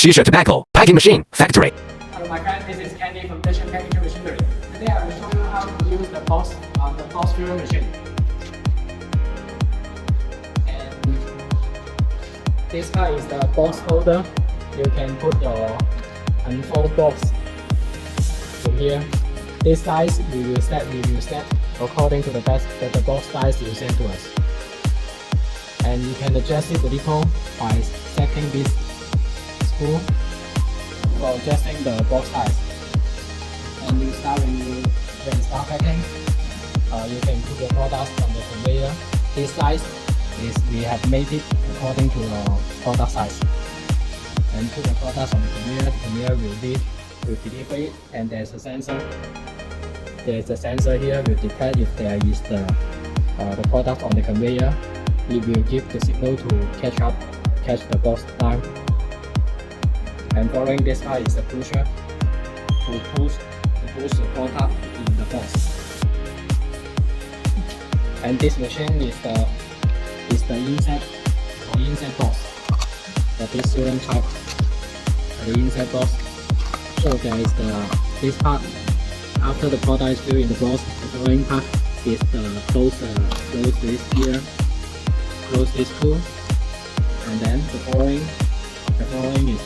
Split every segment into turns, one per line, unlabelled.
Shisha Tobacco Packing Machine Factory.
Hello my friend, this is Candy from Dession packaging machinery. Today I will show you how to use the box on the box filling machine. And this part is the box holder. You can put your unfold box in here. This size we will set according to the box size you send to us. And you can adjust it a little by setting this screw for adjusting the box size. And you start when you start packing, you can put your products on the conveyor. This size is we have made it according to the product size. And put the products on the conveyor will deliver it, and there's a sensor. There's a sensor here will detect if there is the product on the conveyor. It will give the signal to catch the box down. And following this part is the pusher to push the product in the box. And this machine is the insert box. The Dession type, the insert box. So there is this part. After the product is filled in the box, the following part is the close this here, close this screw, and then the following is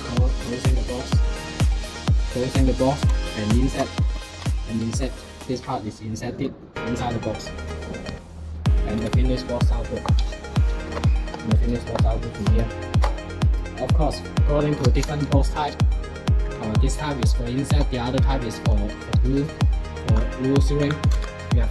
closing the box and insert. This part is inserted inside the box, and the finished box output. From here. Of course, according to different box type, this type is for insert, the other type is for glue sealing. We have